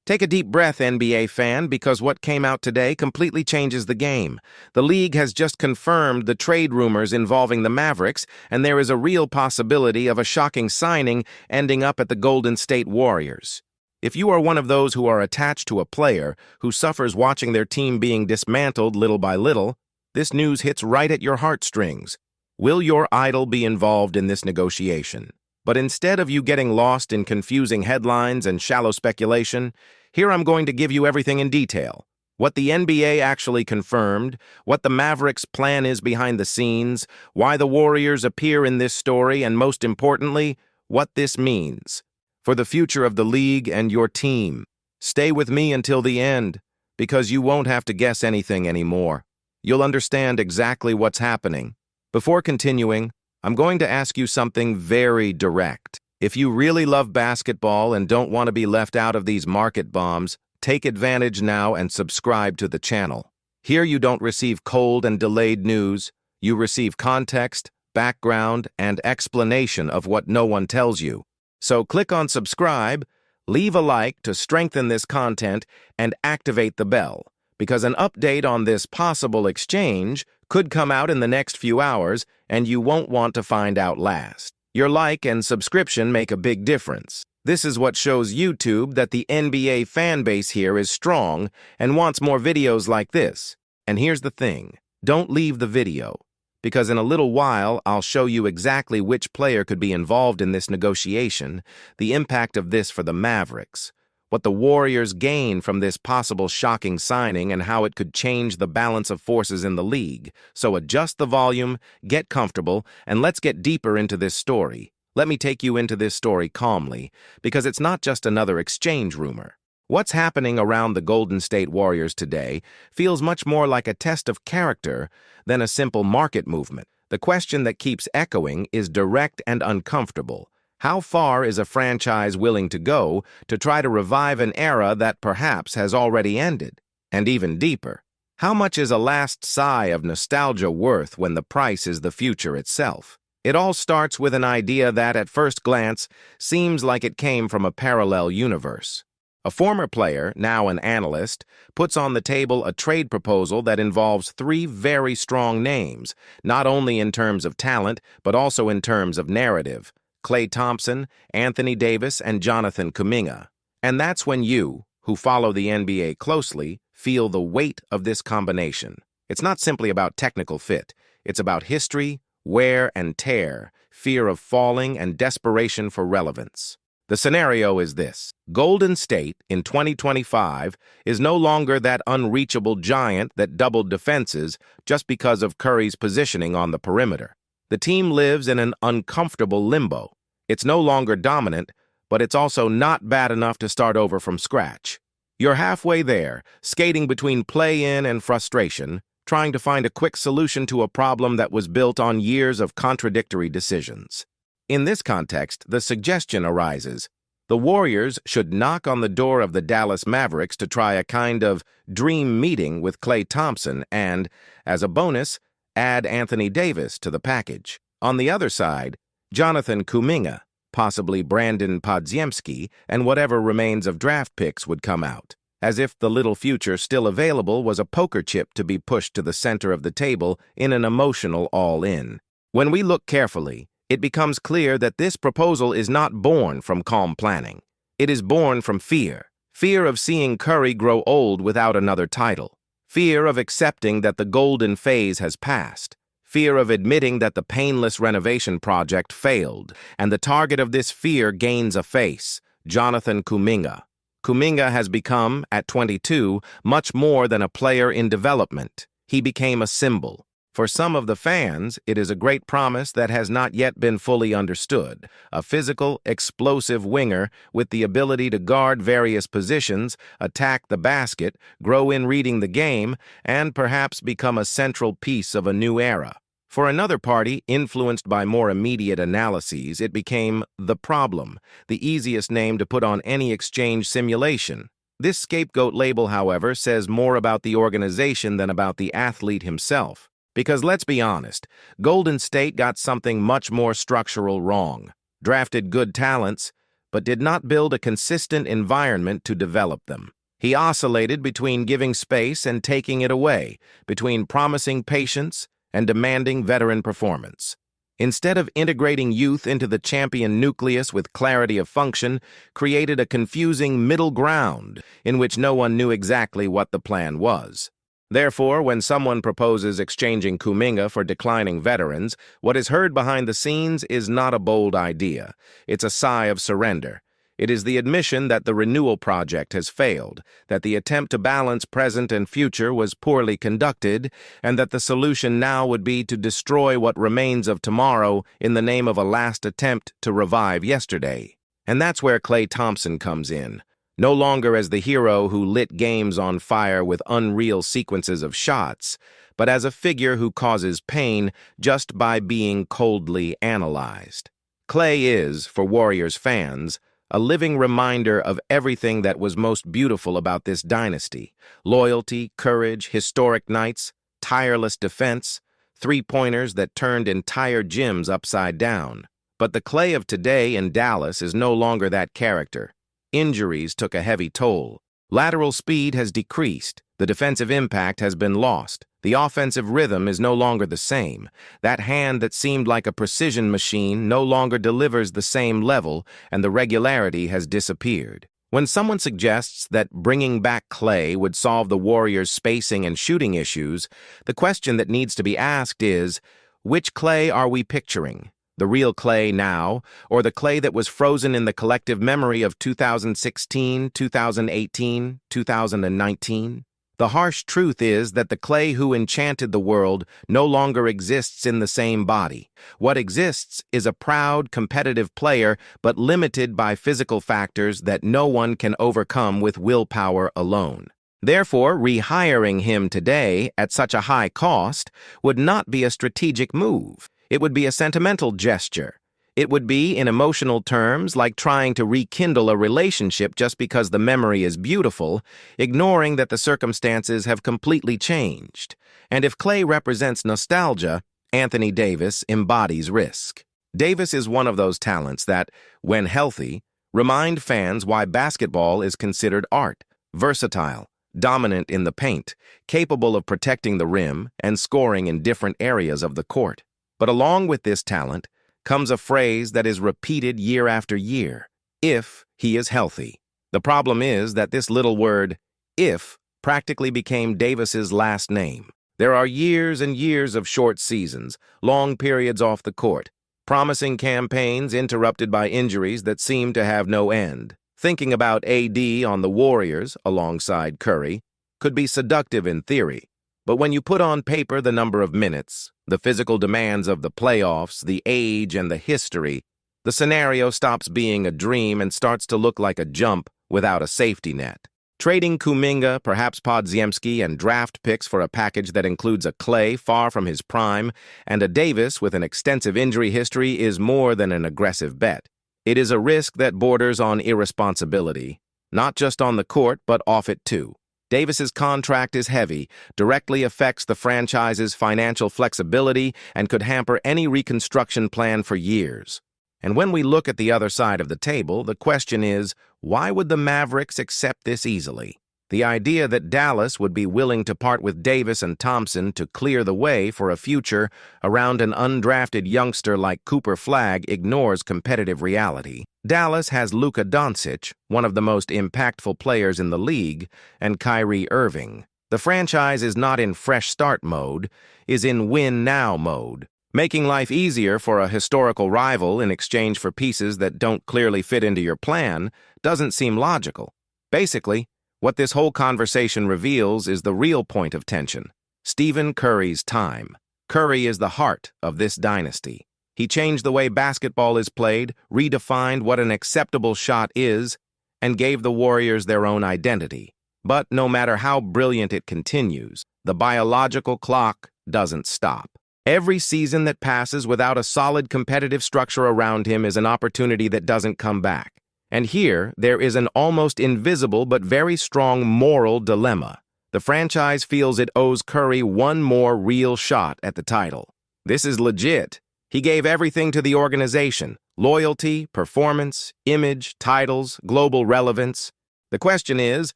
Take a deep breath, NBA fan, because what came out today completely changes the game. The league has just confirmed the trade rumors involving the Mavericks, and there is a real possibility of a shocking signing ending up at the Golden State Warriors. If you are one of those who are attached to a player who suffers watching their team being dismantled little by little, this news hits right at your heartstrings. Will your idol be involved in this negotiation? But instead of you getting lost in confusing headlines and shallow speculation, here I'm going to give you everything in detail. What the NBA actually confirmed, what the Mavericks' plan is behind the scenes, why the Warriors appear in this story, and most importantly, what this means for the future of the league and your team. Stay with me until the end, because you won't have to guess anything anymore. You'll understand exactly what's happening. Before continuing, I'm going to ask you something very direct. If you really love basketball and don't want to be left out of these market bombs, take advantage now and subscribe to the channel. Here you don't receive cold and delayed news. You receive context, background, and explanation of what no one tells you. So click on subscribe, leave a like to strengthen this content, and activate the bell, because an update on this possible exchange could come out in the next few hours, and you won't want to find out last. Your like and subscription make a big difference. This is what shows YouTube that the NBA fan base here is strong and wants more videos like this. And here's the thing, don't leave the video, because in a little while I'll show you exactly which player could be involved in this negotiation, the impact of this for the Mavericks, what the Warriors gain from this possible shocking signing, and how it could change the balance of forces in the league. So adjust the volume, get comfortable, and let's get deeper into this story. Let me take you into this story calmly, because it's not just another exchange rumor. What's happening around the Golden State Warriors today feels much more like a test of character than a simple market movement. The question that keeps echoing is direct and uncomfortable. How far is a franchise willing to go to try to revive an era that perhaps has already ended? And even deeper, how much is a last sigh of nostalgia worth when the price is the future itself? It all starts with an idea that, at first glance, seems like it came from a parallel universe. A former player, now an analyst, puts on the table a trade proposal that involves three very strong names, not only in terms of talent, but also in terms of narrative: Klay Thompson, Anthony Davis, and Jonathan Kuminga. And that's when you, who follow the NBA closely, feel the weight of this combination. It's not simply about technical fit. It's about history, wear and tear, fear of falling, and desperation for relevance. The scenario is this: Golden State, in 2025, is no longer that unreachable giant that doubled defenses just because of Curry's positioning on the perimeter. The team lives in an uncomfortable limbo. It's no longer dominant, but it's also not bad enough to start over from scratch. You're halfway there, skating between play-in and frustration, trying to find a quick solution to a problem that was built on years of contradictory decisions. In this context, the suggestion arises: the Warriors should knock on the door of the Dallas Mavericks to try a kind of dream meeting with Klay Thompson and, as a bonus, add Anthony Davis to the package. On the other side, Jonathan Kuminga, possibly Brandon Podziemski, and whatever remains of draft picks would come out, as if the little future still available was a poker chip to be pushed to the center of the table in an emotional all-in. When we look carefully, it becomes clear that this proposal is not born from calm planning. It is born from fear. Fear of seeing Curry grow old without another title. Fear of accepting that the golden phase has passed. Fear of admitting that the painless renovation project failed. And the target of this fear gains a face: Jonathan Kuminga. Kuminga has become, at 22, much more than a player in development. He became a symbol. For some of the fans, it is a great promise that has not yet been fully understood. A physical, explosive winger with the ability to guard various positions, attack the basket, grow in reading the game, and perhaps become a central piece of a new era. For another party, influenced by more immediate analyses, it became the problem, the easiest name to put on any exchange simulation. This scapegoat label, however, says more about the organization than about the athlete himself. Because let's be honest, Golden State got something much more structural wrong. Drafted good talents, but did not build a consistent environment to develop them. He oscillated between giving space and taking it away, between promising patience and demanding veteran performance. Instead of integrating youth into the champion nucleus with clarity of function, created a confusing middle ground in which no one knew exactly what the plan was. Therefore, when someone proposes exchanging Kuminga for declining veterans, what is heard behind the scenes is not a bold idea. It's a sigh of surrender. It is the admission that the renewal project has failed, that the attempt to balance present and future was poorly conducted, and that the solution now would be to destroy what remains of tomorrow in the name of a last attempt to revive yesterday. And that's where Klay Thompson comes in. No longer as the hero who lit games on fire with unreal sequences of shots, but as a figure who causes pain just by being coldly analyzed. Klay is, for Warriors fans, a living reminder of everything that was most beautiful about this dynasty: loyalty, courage, historic nights, tireless defense, three-pointers that turned entire gyms upside down. But the Klay of today in Dallas is no longer that character. Injuries took a heavy toll. Lateral speed has decreased. The defensive impact has been lost. The offensive rhythm is no longer the same. That hand that seemed like a precision machine no longer delivers the same level, and the regularity has disappeared. When someone suggests that bringing back Klay would solve the Warriors' spacing and shooting issues, the question that needs to be asked is, which Klay are we picturing? The real Klay now, or the Klay that was frozen in the collective memory of 2016, 2018, 2019? The harsh truth is that the Klay who enchanted the world no longer exists in the same body. What exists is a proud, competitive player, but limited by physical factors that no one can overcome with willpower alone. Therefore, rehiring him today at such a high cost would not be a strategic move. It would be a sentimental gesture. It would be, in emotional terms, like trying to rekindle a relationship just because the memory is beautiful, ignoring that the circumstances have completely changed. And if Klay represents nostalgia, Anthony Davis embodies risk. Davis is one of those talents that, when healthy, remind fans why basketball is considered art: versatile, dominant in the paint, capable of protecting the rim and scoring in different areas of the court. But along with this talent comes a phrase that is repeated year after year: if he is healthy. The problem is that this little word, if, practically became Davis's last name. There are years and years of short seasons, long periods off the court, promising campaigns interrupted by injuries that seem to have no end. Thinking about AD on the Warriors, alongside Curry, could be seductive in theory. But when you put on paper the number of minutes, the physical demands of the playoffs, the age, and the history, the scenario stops being a dream and starts to look like a jump without a safety net. Trading Kuminga, perhaps Podziemski, and draft picks for a package that includes a Klay far from his prime and a Davis with an extensive injury history is more than an aggressive bet. It is a risk that borders on irresponsibility, not just on the court but off it too. Davis's contract is heavy, directly affects the franchise's financial flexibility, and could hamper any reconstruction plan for years. And when we look at the other side of the table, the question is, why would the Mavericks accept this easily? The idea that Dallas would be willing to part with Davis and Thompson to clear the way for a future around an undrafted youngster like Cooper Flagg ignores competitive reality. Dallas has Luka Doncic, one of the most impactful players in the league, and Kyrie Irving. The franchise is not in fresh start mode, is in win now mode. Making life easier for a historical rival in exchange for pieces that don't clearly fit into your plan doesn't seem logical. Basically, what this whole conversation reveals is the real point of tension: Stephen Curry's time. Curry is the heart of this dynasty. He changed the way basketball is played, redefined what an acceptable shot is, and gave the Warriors their own identity. But no matter how brilliant it continues, the biological clock doesn't stop. Every season that passes without a solid competitive structure around him is an opportunity that doesn't come back. And here, there is an almost invisible but very strong moral dilemma. The franchise feels it owes Curry one more real shot at the title. This is legit. He gave everything to the organization: loyalty, performance, image, titles, global relevance. The question is,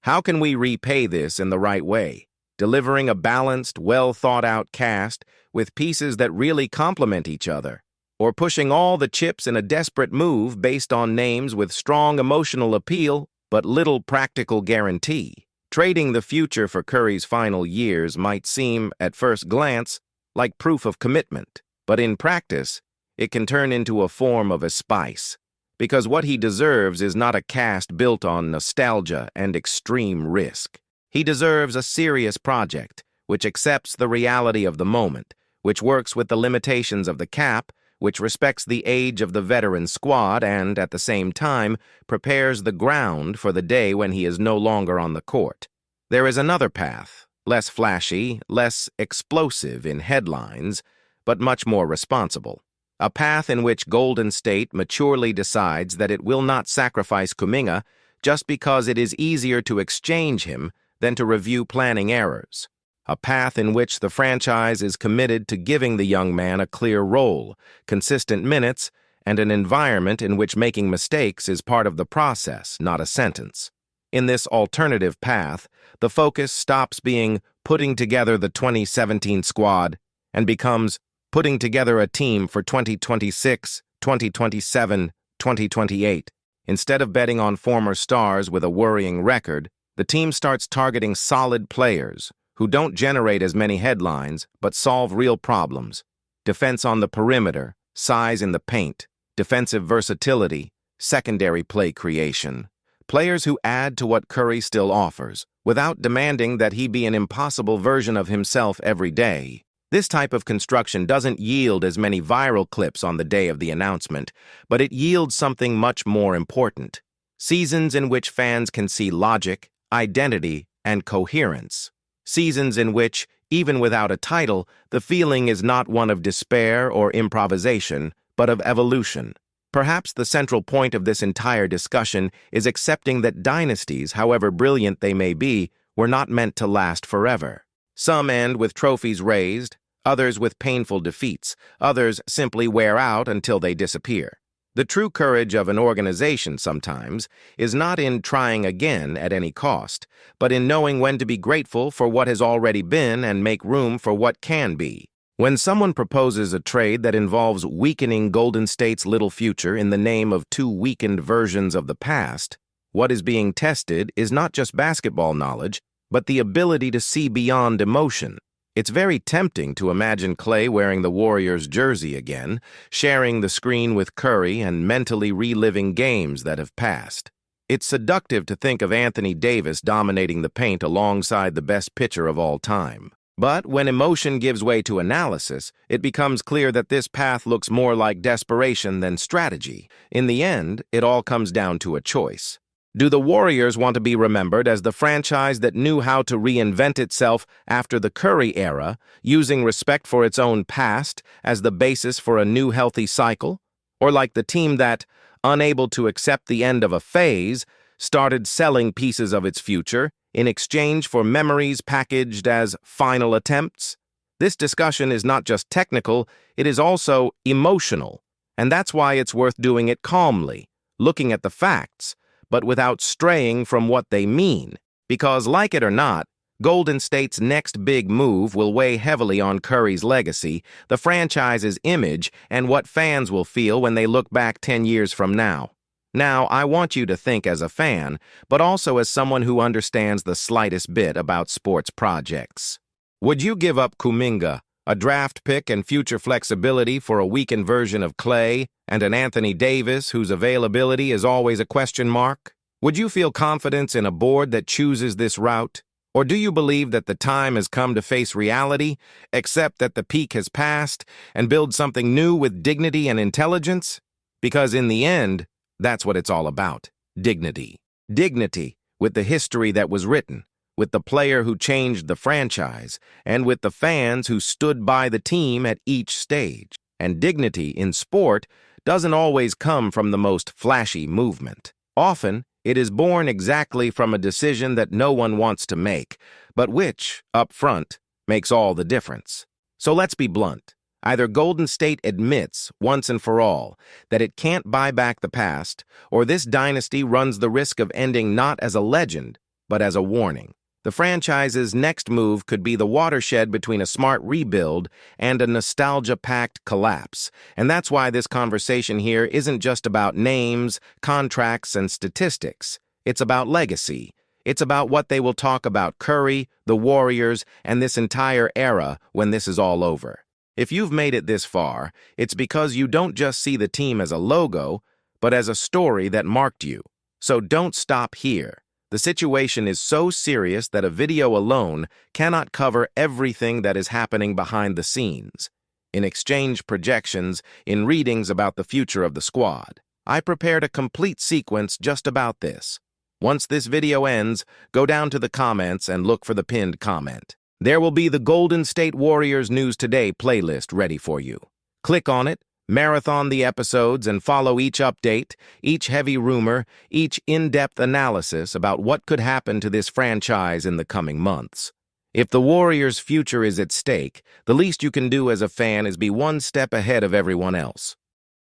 how can we repay this in the right way? Delivering a balanced, well-thought-out cast with pieces that really complement each other, or pushing all the chips in a desperate move based on names with strong emotional appeal but little practical guarantee. Trading the future for Curry's final years might seem, at first glance, like proof of commitment, but in practice, it can turn into a form of a spice, because what he deserves is not a cast built on nostalgia and extreme risk. He deserves a serious project, which accepts the reality of the moment, which works with the limitations of the cap, which respects the age of the veteran squad and, at the same time, prepares the ground for the day when he is no longer on the court. There is another path, less flashy, less explosive in headlines, but much more responsible. A path in which Golden State maturely decides that it will not sacrifice Kuminga just because it is easier to exchange him than to review planning errors. A path in which the franchise is committed to giving the young man a clear role, consistent minutes, and an environment in which making mistakes is part of the process, not a sentence. In this alternative path, the focus stops being putting together the 2017 squad and becomes putting together a team for 2026, 2027, 2028. Instead of betting on former stars with a worrying record, the team starts targeting solid players who don't generate as many headlines but solve real problems: defense on the perimeter, size in the paint, defensive versatility, secondary play creation. Players who add to what Curry still offers, without demanding that he be an impossible version of himself every day. This type of construction doesn't yield as many viral clips on the day of the announcement, but it yields something much more important: seasons in which fans can see logic, identity, and coherence. Seasons in which, even without a title, the feeling is not one of despair or improvisation, but of evolution. Perhaps the central point of this entire discussion is accepting that dynasties, however brilliant they may be, were not meant to last forever. Some end with trophies raised, others with painful defeats, others simply wear out until they disappear. The true courage of an organization sometimes is not in trying again at any cost, but in knowing when to be grateful for what has already been and make room for what can be. When someone proposes a trade that involves weakening Golden State's little future in the name of two weakened versions of the past, what is being tested is not just basketball knowledge, but the ability to see beyond emotion. It's very tempting to imagine Klay wearing the Warriors' jersey again, sharing the screen with Curry and mentally reliving games that have passed. It's seductive to think of Anthony Davis dominating the paint alongside the best pitcher of all time. But when emotion gives way to analysis, it becomes clear that this path looks more like desperation than strategy. In the end, it all comes down to a choice. Do the Warriors want to be remembered as the franchise that knew how to reinvent itself after the Curry era, using respect for its own past as the basis for a new healthy cycle? Or like the team that, unable to accept the end of a phase, started selling pieces of its future in exchange for memories packaged as final attempts? This discussion is not just technical, it is also emotional, and that's why it's worth doing it calmly, looking at the facts, but without straying from what they mean. Because, like it or not, Golden State's next big move will weigh heavily on Curry's legacy, the franchise's image, and what fans will feel when they look back 10 years from now. Now, I want you to think as a fan, but also as someone who understands the slightest bit about sports projects. Would you give up Kuminga, a draft pick and future flexibility, for a weakened version of Klay and an Anthony Davis whose availability is always a question mark? Would you feel confidence in a board that chooses this route? Or do you believe that the time has come to face reality, accept that the peak has passed, and build something new with dignity and intelligence? Because in the end, that's what it's all about: dignity. Dignity with the history that was written, with the player who changed the franchise, and with the fans who stood by the team at each stage. And dignity in sport doesn't always come from the most flashy movement. Often, it is born exactly from a decision that no one wants to make, but which, up front, makes all the difference. So let's be blunt. Either Golden State admits, once and for all, that it can't buy back the past, or this dynasty runs the risk of ending not as a legend, but as a warning. The franchise's next move could be the watershed between a smart rebuild and a nostalgia-packed collapse. And that's why this conversation here isn't just about names, contracts, and statistics. It's about legacy. It's about what they will talk about Curry, the Warriors, and this entire era when this is all over. If you've made it this far, it's because you don't just see the team as a logo, but as a story that marked you. So don't stop here. The situation is so serious that a video alone cannot cover everything that is happening behind the scenes. In exchange projections, in readings about the future of the squad, I prepared a complete sequence just about this. Once this video ends, go down to the comments and look for the pinned comment. There will be the Golden State Warriors News Today playlist ready for you. Click on it, marathon the episodes, and follow each update, each heavy rumor, each in-depth analysis about what could happen to this franchise in the coming months. If the Warriors' future is at stake, the least you can do as a fan is be one step ahead of everyone else.